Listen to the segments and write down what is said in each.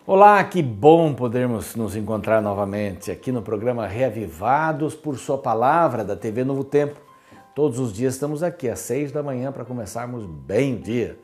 Olá, que bom podermos nos encontrar novamente aqui no programa Reavivados por Sua Palavra da TV Novo Tempo. Todos os dias estamos aqui às 6 da manhã para começarmos bem o dia.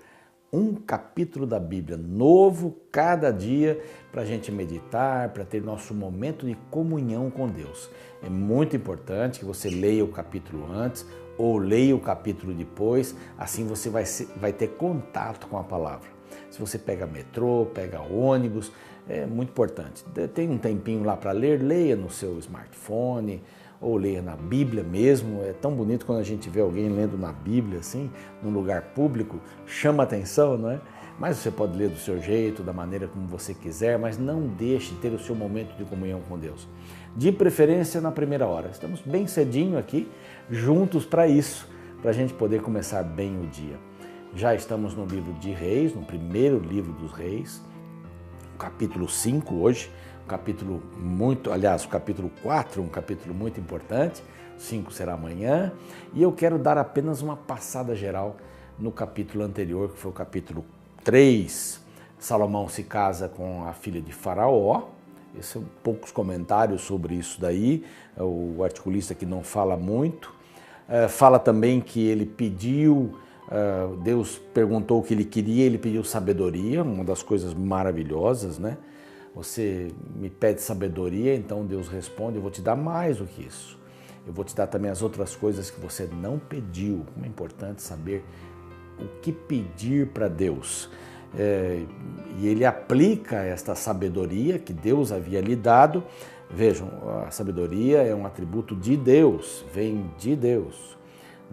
Um capítulo da Bíblia novo cada dia para a gente meditar, para ter nosso momento de comunhão com Deus. É muito importante que você leia o capítulo antes ou leia o capítulo depois, assim você vai ter contato com a palavra. Se você pega metrô, pega ônibus, é muito importante. Tem um tempinho lá para ler, leia no seu smartphone ou leia na Bíblia mesmo. É tão bonito quando a gente vê alguém lendo na Bíblia, assim, num lugar público, chama atenção, não é? Mas você pode ler do seu jeito, da maneira como você quiser, mas não deixe de ter o seu momento de comunhão com Deus. De preferência na primeira hora. Estamos bem cedinho aqui, juntos para isso, para a gente poder começar bem o dia. Já estamos no livro de Reis, no primeiro livro dos Reis, capítulo 5 hoje, o capítulo 4, um capítulo muito importante, 5 será amanhã, e eu quero dar apenas uma passada geral no capítulo anterior, que foi o capítulo 3. Salomão se casa com a filha de Faraó. Esses são poucos comentários sobre isso daí, o articulista aqui não fala muito. Fala também que ele pediu... Deus perguntou o que ele queria, ele pediu sabedoria, uma das coisas maravilhosas, né? Você me pede sabedoria, então Deus responde, eu vou te dar mais do que isso. Eu vou te dar também as outras coisas que você não pediu. Como é importante saber o que pedir para Deus. E ele aplica esta sabedoria que Deus havia lhe dado. Vejam, a sabedoria é um atributo de Deus, vem de Deus.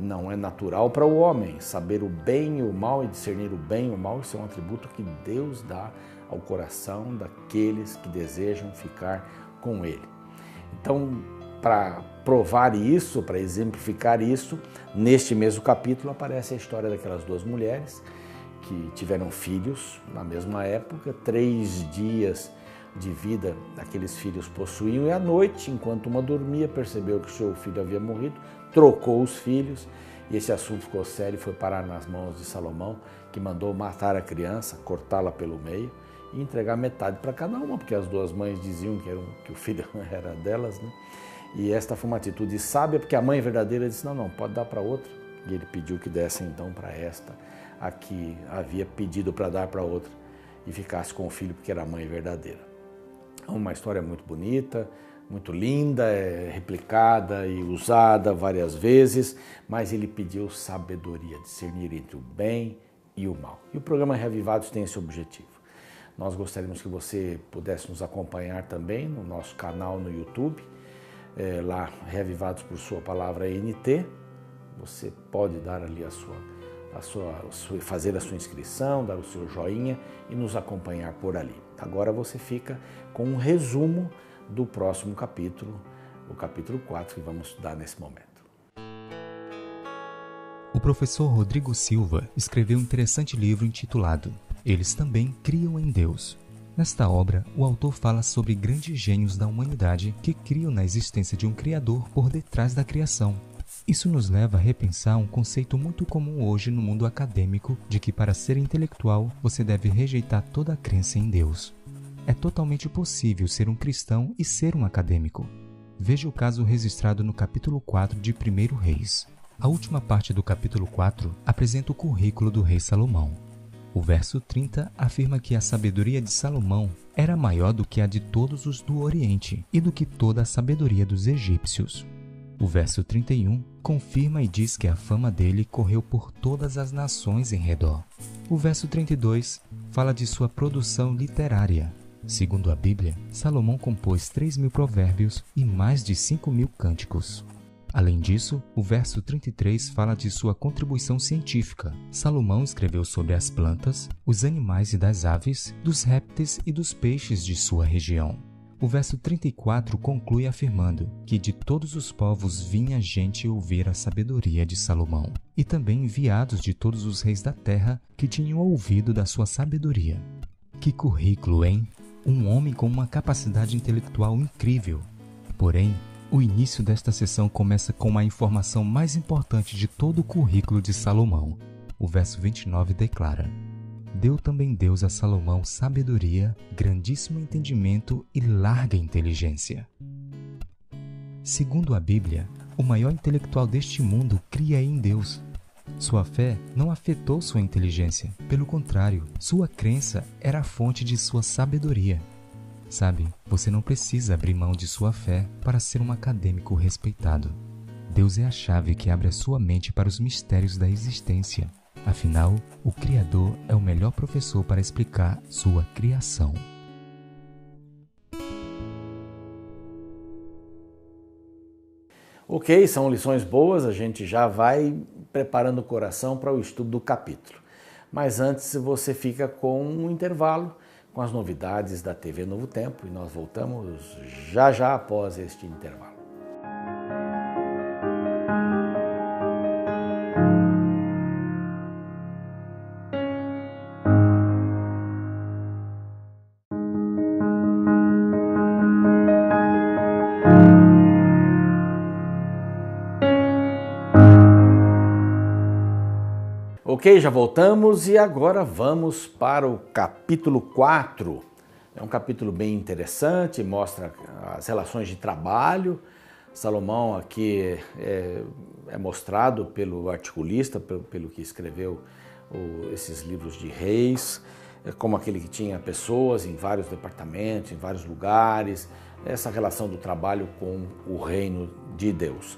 Não é natural para o homem saber o bem e o mal e discernir o bem e o mal. Isso é um atributo que Deus dá ao coração daqueles que desejam ficar com Ele. Então, para provar isso, para exemplificar isso, neste mesmo capítulo aparece a história daquelas duas mulheres que tiveram filhos na mesma época. 3 dias de vida aqueles filhos possuíam e à noite, enquanto uma dormia, percebeu que seu filho havia morrido, trocou os filhos e esse assunto ficou sério e foi parar nas mãos de Salomão, que mandou matar a criança, cortá-la pelo meio e entregar metade para cada uma, porque as duas mães diziam que o filho era delas, né? E esta foi uma atitude sábia, porque a mãe verdadeira disse, não, pode dar para outra. E ele pediu que desse então para esta, a que havia pedido para dar para outra, e ficasse com o filho, porque era a mãe verdadeira. Uma história muito bonita, muito linda, replicada e usada várias vezes, mas ele pediu sabedoria, discernir entre o bem e o mal. E o programa Reavivados tem esse objetivo. Nós gostaríamos que você pudesse nos acompanhar também no nosso canal no YouTube, lá Reavivados por Sua Palavra NT. Você pode dar ali fazer a sua inscrição, dar o seu joinha e nos acompanhar por ali. Agora você fica com um resumo do próximo capítulo, o capítulo 4, que vamos estudar nesse momento. O professor Rodrigo Silva escreveu um interessante livro intitulado Eles Também Criam em Deus. Nesta obra, o autor fala sobre grandes gênios da humanidade que criam na existência de um Criador por detrás da criação. Isso nos leva a repensar um conceito muito comum hoje no mundo acadêmico de que para ser intelectual você deve rejeitar toda a crença em Deus. É totalmente possível ser um cristão e ser um acadêmico. Veja o caso registrado no capítulo 4 de 1 Reis. A última parte do capítulo 4 apresenta o currículo do rei Salomão. O verso 30 afirma que a sabedoria de Salomão era maior do que a de todos os do Oriente e do que toda a sabedoria dos egípcios. O verso 31 confirma e diz que a fama dele correu por todas as nações em redor. O verso 32 fala de sua produção literária. Segundo a Bíblia, Salomão compôs 3.000 provérbios e mais de 5.000 cânticos. Além disso, o verso 33 fala de sua contribuição científica. Salomão escreveu sobre as plantas, os animais e das aves, dos répteis e dos peixes de sua região. O verso 34 conclui afirmando que de todos os povos vinha gente ouvir a sabedoria de Salomão, e também enviados de todos os reis da terra que tinham ouvido da sua sabedoria. Que currículo, hein? Um homem com uma capacidade intelectual incrível. Porém, o início desta sessão começa com a informação mais importante de todo o currículo de Salomão. O verso 29 declara: deu também Deus a Salomão sabedoria, grandíssimo entendimento e larga inteligência. Segundo a Bíblia, o maior intelectual deste mundo cria em Deus. Sua fé não afetou sua inteligência, pelo contrário, sua crença era a fonte de sua sabedoria. Sabe, você não precisa abrir mão de sua fé para ser um acadêmico respeitado. Deus é a chave que abre a sua mente para os mistérios da existência. Afinal, o Criador é o melhor professor para explicar sua criação. Ok, são lições boas, a gente já vai preparando o coração para o estudo do capítulo. Mas antes você fica com um intervalo com as novidades da TV Novo Tempo e nós voltamos já após este intervalo. Ok, já voltamos e agora vamos para o capítulo 4. É um capítulo bem interessante, mostra as relações de trabalho. Salomão aqui é mostrado pelo articulista, pelo que escreveu esses livros de reis, como aquele que tinha pessoas em vários departamentos, em vários lugares, essa relação do trabalho com o reino de Deus.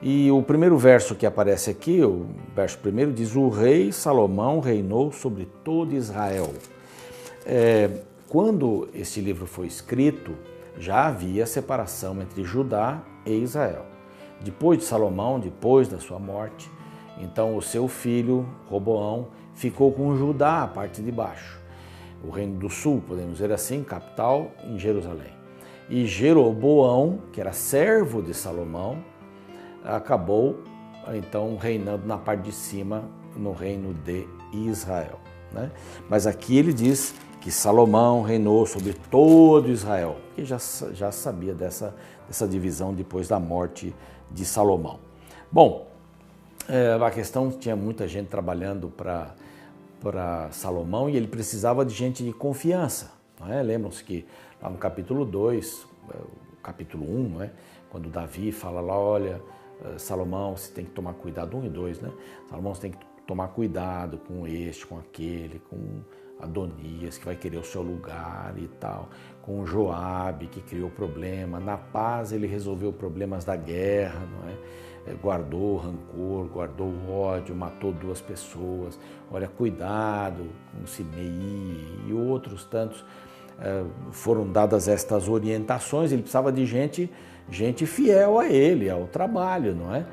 E o primeiro verso que aparece aqui, o verso primeiro, diz: o rei Salomão reinou sobre todo Israel. Quando este livro foi escrito, já havia separação entre Judá e Israel. Depois de Salomão, depois da sua morte, então o seu filho, Roboão, ficou com Judá, a parte de baixo. O reino do sul, podemos dizer assim, capital em Jerusalém. E Jeroboão, que era servo de Salomão, acabou então reinando na parte de cima no reino de Israel, né? Mas aqui ele diz que Salomão reinou sobre todo Israel, que já sabia dessa divisão depois da morte de Salomão. Bom, a questão tinha muita gente trabalhando para Salomão e ele precisava de gente de confiança, não é? Lembram-se que lá no capítulo 2, capítulo 1, não é? Quando Davi fala lá, olha, Salomão, você tem que tomar cuidado, 1 e 2, né? Salomão, você tem que tomar cuidado com este, com aquele, com Adonias, que vai querer o seu lugar e tal, com Joabe, que criou problema. Na paz ele resolveu problemas da guerra, não é? Guardou rancor, guardou ódio, matou 2 pessoas. Olha, cuidado com Simei e outros tantos. Foram dadas estas orientações, ele precisava de gente fiel a ele, ao trabalho, não é?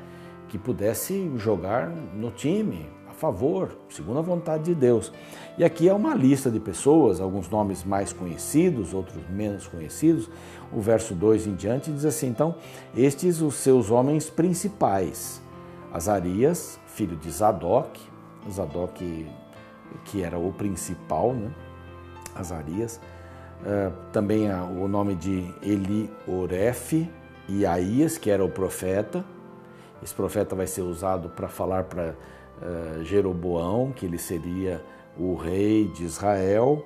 Que pudesse jogar no time, a favor, segundo a vontade de Deus. E aqui é uma lista de pessoas, alguns nomes mais conhecidos, outros menos conhecidos. O verso 2 em diante diz assim: então, estes os seus homens principais: Azarias, filho de Zadok que era o principal, né? Azarias. Também o nome de Elioref e Aías, que era o profeta. Esse profeta vai ser usado para falar para Jeroboão, que ele seria o rei de Israel.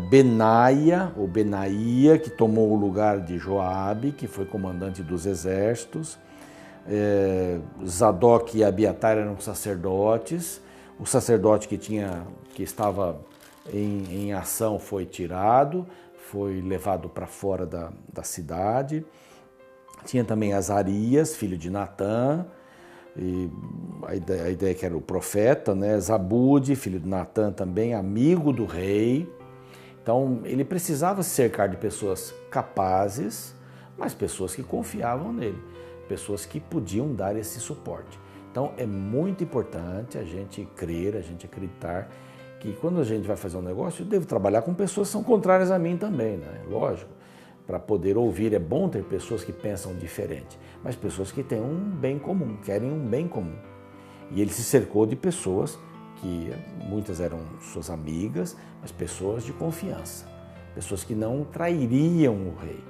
Benaia, ou Benaia, que tomou o lugar de Joabe, que foi comandante dos exércitos. Zadok e Abiatar eram sacerdotes. O sacerdote que estava em ação foi tirado, foi levado para fora da cidade. Tinha também Azarias, filho de Natã, e a ideia que era o profeta, né? Zabude, filho de Natã, também amigo do rei. Então ele precisava se cercar de pessoas capazes, mas pessoas que confiavam nele, pessoas que podiam dar esse suporte. Então é muito importante a gente crer, a gente acreditar que quando a gente vai fazer um negócio, eu devo trabalhar com pessoas que são contrárias a mim também, né? Lógico, para poder ouvir, é bom ter pessoas que pensam diferente, mas pessoas que têm um bem comum, querem um bem comum. E ele se cercou de pessoas que muitas eram suas amigas, mas pessoas de confiança, pessoas que não trairiam o rei.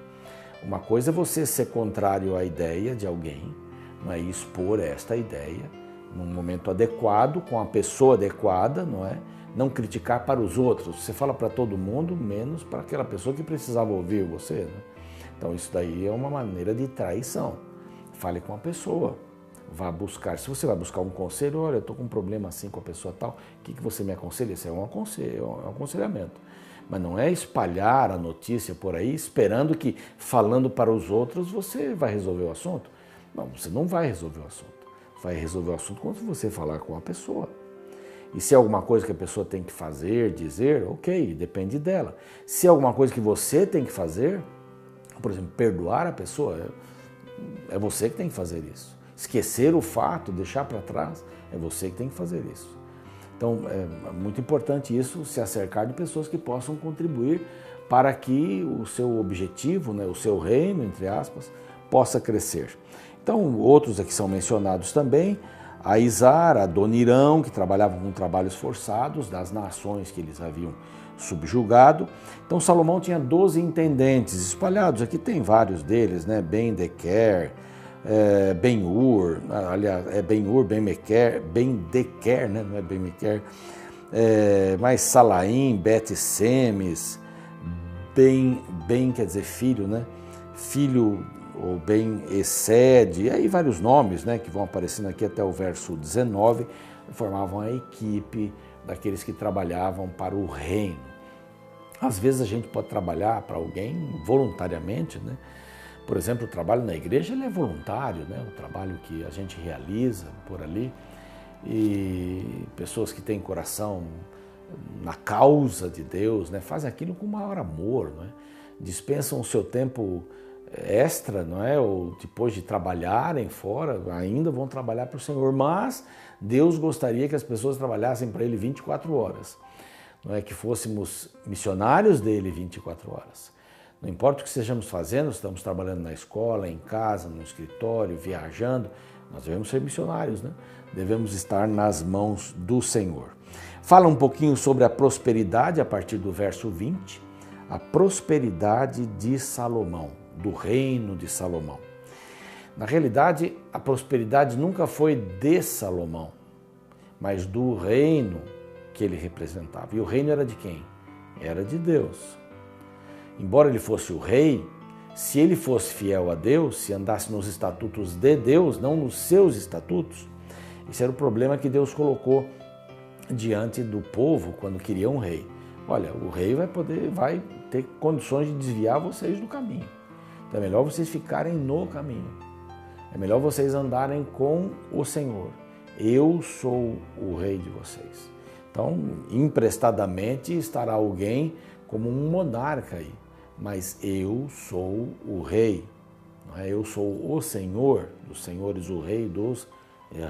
Uma coisa é você ser contrário à ideia de alguém, não é? Expor esta ideia num momento adequado, com a pessoa adequada, não é? não criticar para os outros. Você fala para todo mundo, menos para aquela pessoa que precisava ouvir você, né? Então isso daí é uma maneira de traição. Fale com a pessoa, vá buscar. Se você vai buscar um conselho, olha, eu estou com um problema assim com a pessoa tal, o que você me aconselha? Isso é um aconselhamento. Mas não é espalhar a notícia por aí, esperando que falando para os outros você vai resolver o assunto. Não, você não vai resolver o assunto. Vai resolver o assunto quando você falar com a pessoa. E se é alguma coisa que a pessoa tem que fazer, dizer, ok, depende dela. Se é alguma coisa que você tem que fazer, por exemplo, perdoar a pessoa, é você que tem que fazer isso. Esquecer o fato, deixar para trás, é você que tem que fazer isso. Então, é muito importante isso, se acercar de pessoas que possam contribuir para que o seu objetivo, né, o seu reino, entre aspas, possa crescer. Então, outros aqui são mencionados também, a Isar, a Donirão, que trabalhavam com trabalhos forçados das nações que eles haviam subjugado. Então Salomão tinha 12 intendentes espalhados, aqui tem vários deles, né? Ben-Dequer, Ben-Ur, aliás, é Ben-Ur, Ben-Dequer, né? Não é Ben-Mequer, mais Salaim, Bet-Semes, Ben quer dizer filho, né? Filho ou Ben-Esed, e aí vários nomes, né, que vão aparecendo aqui até o verso 19, formavam a equipe daqueles que trabalhavam para o reino. Às vezes a gente pode trabalhar para alguém voluntariamente, né? Por exemplo, o trabalho na igreja ele é voluntário, né? O trabalho que a gente realiza por ali, e pessoas que têm coração na causa de Deus, né, fazem aquilo com maior amor, né? Dispensam o seu tempo extra, não é? Ou depois de trabalharem fora, ainda vão trabalhar para o Senhor, mas Deus gostaria que as pessoas trabalhassem para Ele 24 horas, não é? Que fôssemos missionários dele 24 horas. Não importa o que estejamos fazendo, estamos trabalhando na escola, em casa, no escritório, viajando, nós devemos ser missionários, né? Devemos estar nas mãos do Senhor. Fala um pouquinho sobre a prosperidade a partir do verso 20, a prosperidade de Salomão, do reino de Salomão. Na realidade, a prosperidade nunca foi de Salomão, mas do reino que ele representava. E o reino era de quem? Era de Deus. Embora ele fosse o rei, se ele fosse fiel a Deus, se andasse nos estatutos de Deus, não nos seus estatutos, esse era o problema que Deus colocou diante do povo quando queria um rei. Olha, o rei vai ter condições de desviar vocês do caminho. Então é melhor vocês ficarem no caminho. É melhor vocês andarem com o Senhor. Eu sou o rei de vocês. Então, emprestadamente estará alguém como um monarca aí. Mas eu sou o rei. Não é? Eu sou o Senhor dos senhores, o rei dos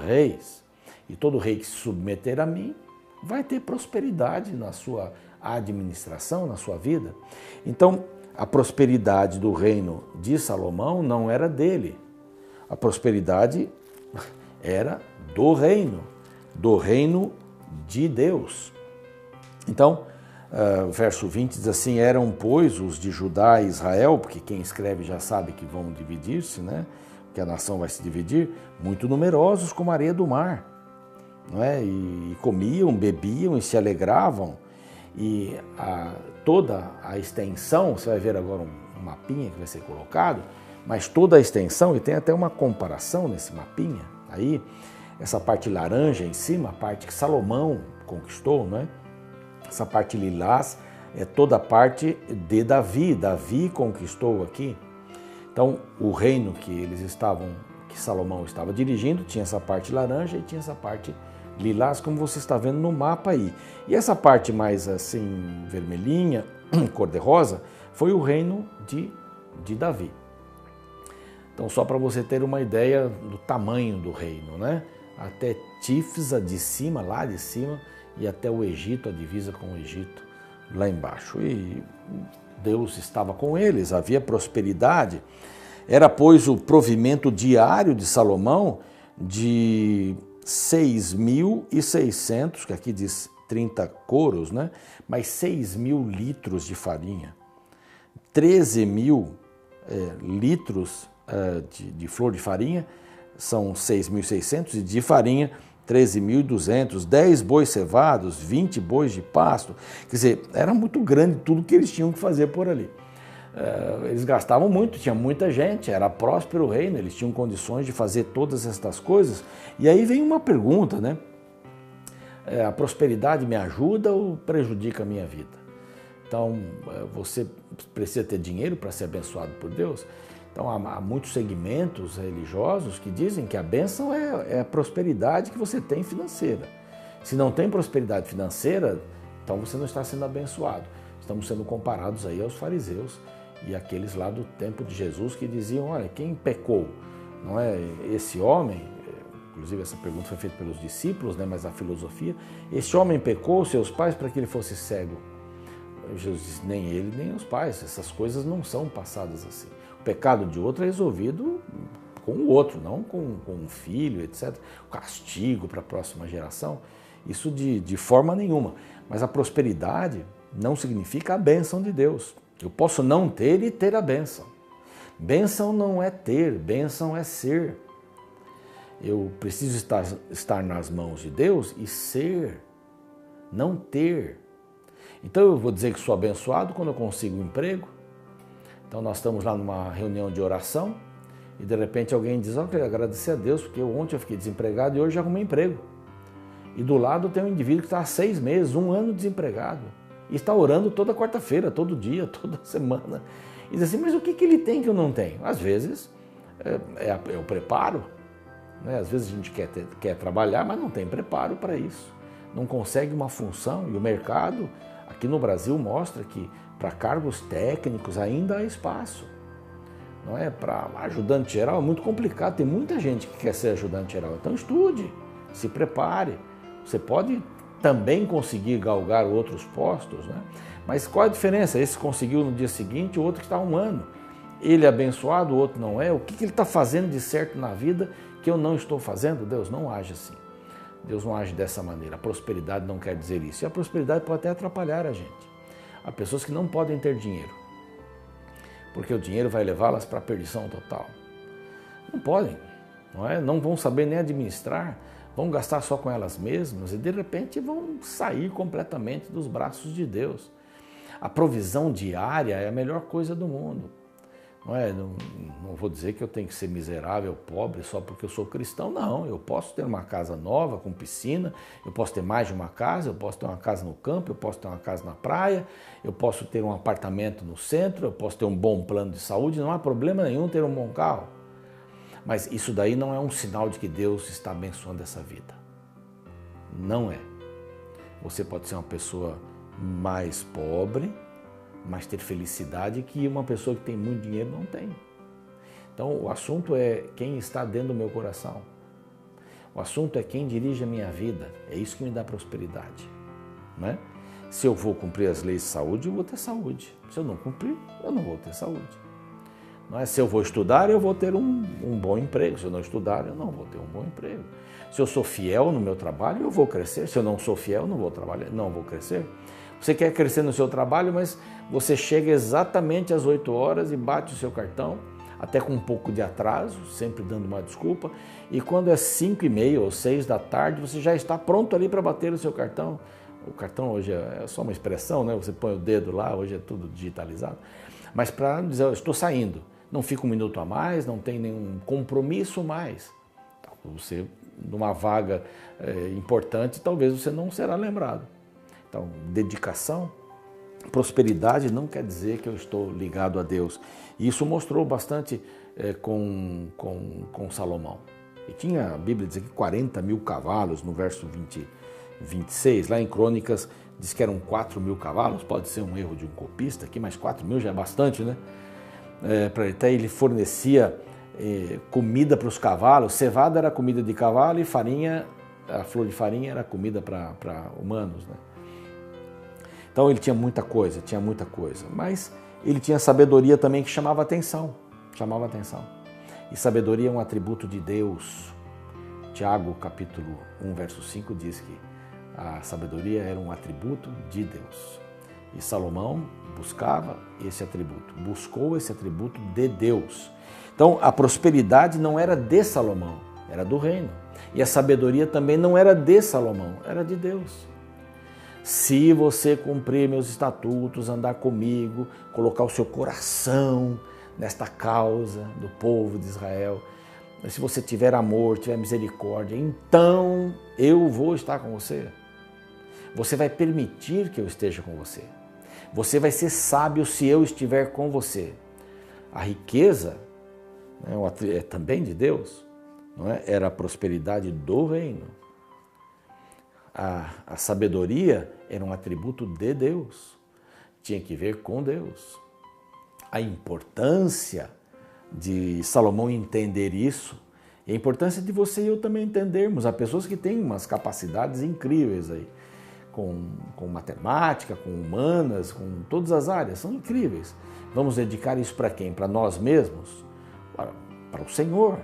reis. E todo rei que se submeter a mim vai ter prosperidade na sua administração, na sua vida. Então, a prosperidade do reino de Salomão não era dele. A prosperidade era do reino de Deus. Então, verso 20 diz assim, eram, pois, os de Judá e Israel, porque quem escreve já sabe que vão dividir-se, né? Que a nação vai se dividir, muito numerosos como a areia do mar, não é? E comiam, bebiam e se alegravam. E toda a extensão, você vai ver agora um mapinha que vai ser colocado, mas toda a extensão, e tem até uma comparação nesse mapinha, aí, essa parte laranja em cima, a parte que Salomão conquistou, não é? Essa parte lilás é toda a parte de Davi. Davi conquistou aqui. Então, o reino que Salomão estava dirigindo, tinha essa parte laranja e tinha essa parte lilás, como você está vendo no mapa aí. E essa parte mais assim, vermelhinha, cor-de-rosa, foi o reino de Davi. Então, só para você ter uma ideia do tamanho do reino, né? Até Tifsa de cima, lá de cima, e até o Egito, a divisa com o Egito, lá embaixo. E Deus estava com eles, havia prosperidade. Era, pois, o provimento diário de Salomão de 6.600, que aqui diz 30 coros, né? Mas 6.000 litros de farinha, 13.000 litros de flor de farinha, são 6.600, e de farinha 13.200, 10 bois cevados, 20 bois de pasto. Quer dizer, era muito grande tudo que eles tinham que fazer por ali. Eles gastavam muito, tinha muita gente, era próspero o reino, eles tinham condições de fazer todas estas coisas. E aí vem uma pergunta, né? A prosperidade me ajuda ou prejudica a minha vida? Então, você precisa ter dinheiro para ser abençoado por Deus? Então, há muitos segmentos religiosos que dizem que a bênção é a prosperidade que você tem financeira. Se não tem prosperidade financeira, então você não está sendo abençoado. Estamos sendo comparados aí aos fariseus e aqueles lá do tempo de Jesus que diziam, olha, quem pecou? Não é esse homem? Inclusive essa pergunta foi feita pelos discípulos, né, mas a filosofia. Esse homem pecou seus pais para que ele fosse cego? Jesus disse, nem ele, nem os pais. Essas coisas não são passadas assim. O pecado de outro é resolvido com o outro, não com o filho, etc. O castigo para a próxima geração, isso de forma nenhuma. Mas a prosperidade não significa a bênção de Deus. Eu posso não ter e ter a bênção. Bênção não é ter, bênção é ser. Eu preciso estar nas mãos de Deus e ser, não ter. Então eu vou dizer que sou abençoado quando eu consigo um emprego. Então nós estamos lá numa reunião de oração e de repente alguém diz, eu queria agradecer a Deus porque ontem eu fiquei desempregado e hoje arrumei emprego. E do lado tem um indivíduo que está há 6 meses, 1 ano desempregado. E está orando toda quarta-feira, todo dia, toda semana. E diz assim, mas o que ele tem que eu não tenho? Às vezes é o preparo. Né? Às vezes a gente quer trabalhar, mas não tem preparo para isso. Não consegue uma função. E o mercado aqui no Brasil mostra que para cargos técnicos ainda há espaço. Não é? Para ajudante geral é muito complicado. Tem muita gente que quer ser ajudante geral. Então estude, se prepare. Você pode também conseguir galgar outros postos, né? Mas qual a diferença? Esse conseguiu no dia seguinte, o outro que está há 1 ano. Ele é abençoado, o outro não é. O que ele está fazendo de certo na vida que eu não estou fazendo? Deus não age assim. Deus não age dessa maneira. A prosperidade não quer dizer isso. E a prosperidade pode até atrapalhar a gente. Há pessoas que não podem ter dinheiro, porque o dinheiro vai levá-las para a perdição total. Não podem, não é? Não vão saber nem administrar, vão gastar só com elas mesmas e de repente vão sair completamente dos braços de Deus. A provisão diária é a melhor coisa do mundo. Não vou dizer que eu tenho que ser miserável, pobre, só porque eu sou cristão, não. Eu posso ter uma casa nova, com piscina, eu posso ter mais de uma casa, eu posso ter uma casa no campo, eu posso ter uma casa na praia, eu posso ter um apartamento no centro, eu posso ter um bom plano de saúde, não há problema nenhum ter um bom carro. Mas isso daí não é um sinal de que Deus está abençoando essa vida. Não é. Você pode ser uma pessoa mais pobre, mas ter felicidade que uma pessoa que tem muito dinheiro não tem. Então o assunto é quem está dentro do meu coração. O assunto é quem dirige a minha vida. É isso que me dá prosperidade, né? Se eu vou cumprir as leis de saúde, eu vou ter saúde. Se eu não cumprir, eu não vou ter saúde. Não é? Se eu vou estudar, eu vou ter um bom emprego. Se eu não estudar, eu não vou ter um bom emprego. Se eu sou fiel no meu trabalho, eu vou crescer. Se eu não sou fiel, não vou trabalhar, não vou crescer. Você quer crescer no seu trabalho, mas você chega exatamente às 8 horas e bate o seu cartão, até com um pouco de atraso, sempre dando uma desculpa, e quando é 5h30 ou 6 da tarde, você já está pronto ali para bater o seu cartão. O cartão hoje é só uma expressão, né? Você põe o dedo lá, hoje é tudo digitalizado. Mas para dizer, eu estou saindo, não fica 1 minuto a mais, não tem nenhum compromisso mais. Você, numa vaga importante, talvez você não será lembrado. Então, dedicação, prosperidade não quer dizer que eu estou ligado a Deus. E isso mostrou bastante com Salomão. E tinha, a Bíblia diz aqui, 40.000 cavalos, no verso 26. Lá em Crônicas diz que eram 4.000 cavalos. Pode ser um erro de um copista aqui, mas 4.000 já é bastante, né? Até ele fornecia comida para os cavalos. Cevada era comida de cavalo e farinha, a flor de farinha era comida para humanos, né? Então ele tinha muita coisa, mas ele tinha sabedoria também que chamava atenção. E sabedoria é um atributo de Deus. Tiago, capítulo 1, verso 5, diz que a sabedoria era um atributo de Deus. E Salomão buscava esse atributo, buscou esse atributo de Deus. Então a prosperidade não era de Salomão, era do reino. E a sabedoria também não era de Salomão, era de Deus. Se você cumprir meus estatutos, andar comigo, colocar o seu coração nesta causa do povo de Israel, se você tiver amor, tiver misericórdia, então eu vou estar com você. Você vai permitir que eu esteja com você. Você vai ser sábio se eu estiver com você. A riqueza, né, é também de Deus, não é? Era a prosperidade do reino. A sabedoria era um atributo de Deus, tinha que ver com Deus. A importância de Salomão entender isso, e a importância de você e eu também entendermos. Há pessoas que têm umas capacidades incríveis aí, com matemática, com humanas, com todas as áreas, são incríveis. Vamos dedicar isso para quem? Para nós mesmos? Para o Senhor.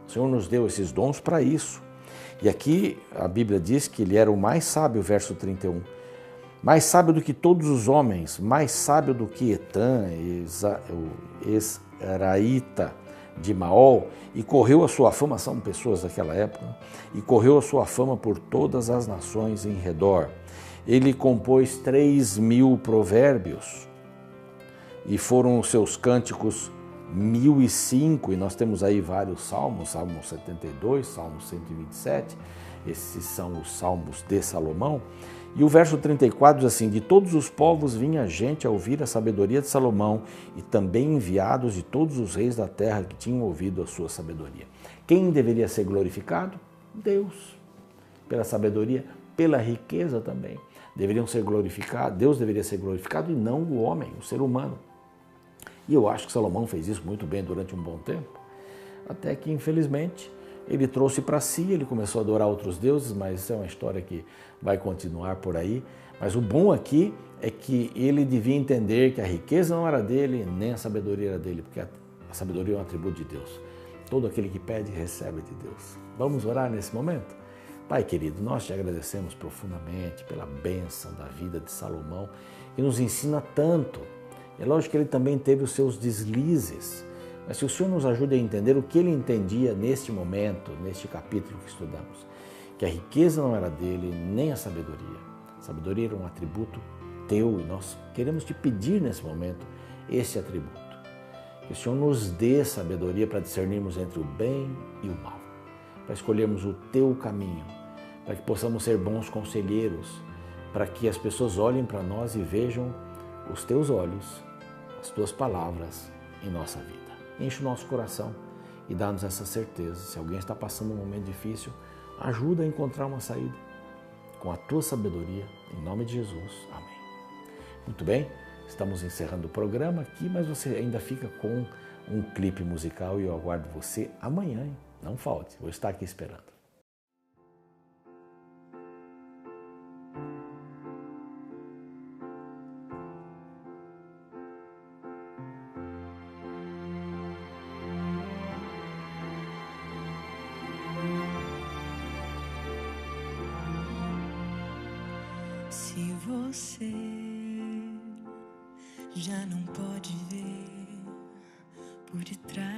O Senhor nos deu esses dons para isso. E aqui a Bíblia diz que ele era o mais sábio, verso 31. Mais sábio do que todos os homens, mais sábio do que Etã, o Esraíta de Maol, e correu a sua fama, são pessoas daquela época, e correu a sua fama por todas as nações em redor. Ele compôs 3.000 provérbios, e foram os seus cânticos 1.005, e nós temos aí vários salmos, Salmo 72, Salmo 127, esses são os salmos de Salomão. E o verso 34 diz assim: de todos os povos vinha gente a ouvir a sabedoria de Salomão, e também enviados de todos os reis da terra que tinham ouvido a sua sabedoria. Quem deveria ser glorificado? Deus. Pela sabedoria, pela riqueza também. Deveriam ser glorificados, Deus deveria ser glorificado e não o homem, o ser humano. E eu acho que Salomão fez isso muito bem durante um bom tempo, até que, infelizmente, ele trouxe para si, ele começou a adorar outros deuses, mas isso é uma história que vai continuar por aí. Mas o bom aqui é que ele devia entender que a riqueza não era dele, nem a sabedoria era dele, porque a sabedoria é um atributo de Deus. Todo aquele que pede, recebe de Deus. Vamos orar nesse momento? Pai querido, nós te agradecemos profundamente pela bênção da vida de Salomão, que nos ensina tanto. É lógico que ele também teve os seus deslizes, mas se o Senhor nos ajuda a entender o que ele entendia neste momento, neste capítulo que estudamos, que a riqueza não era dele, nem a sabedoria. A sabedoria era um atributo teu e nós queremos te pedir nesse momento esse atributo. Que o Senhor nos dê sabedoria para discernirmos entre o bem e o mal, para escolhermos o teu caminho, para que possamos ser bons conselheiros, para que as pessoas olhem para nós e vejam os teus olhos, as tuas palavras em nossa vida. Enche o nosso coração e dá-nos essa certeza. Se alguém está passando um momento difícil, ajuda a encontrar uma saída com a tua sabedoria, em nome de Jesus. Amém. Muito bem, estamos encerrando o programa aqui, mas você ainda fica com um clipe musical e eu aguardo você amanhã, hein? Não falte, vou estar aqui esperando. Se você já não pode ver por detrás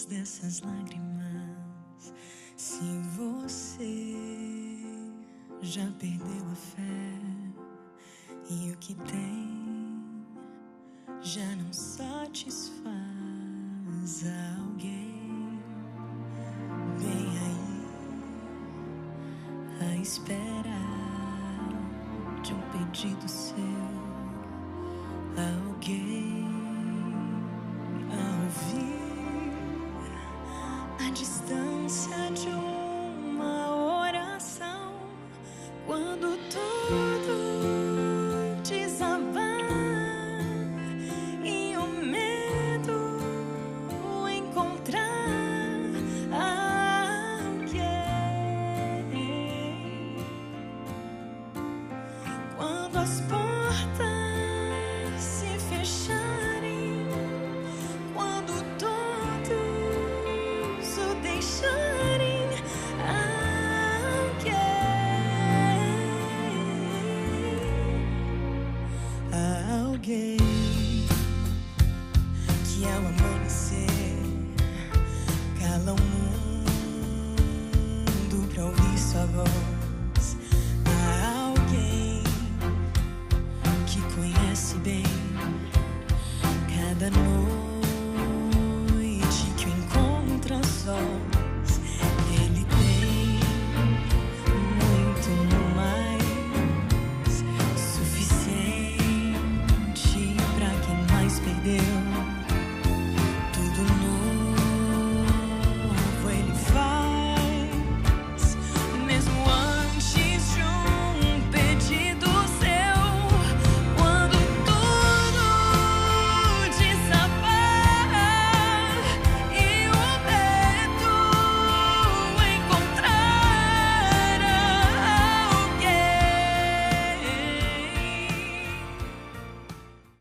dessas lágrimas, se você já perdeu a fé e o que tem já não satisfaz alguém, vem aí a espera de um pedido seu, alguém a ouvir a distância de uma oração, quando tudo desabar e o medo encontrar alguém, quando as portas se fecharem, quando todos o deixarem, alguém que ao amanhecer cala conhece bem cada noite.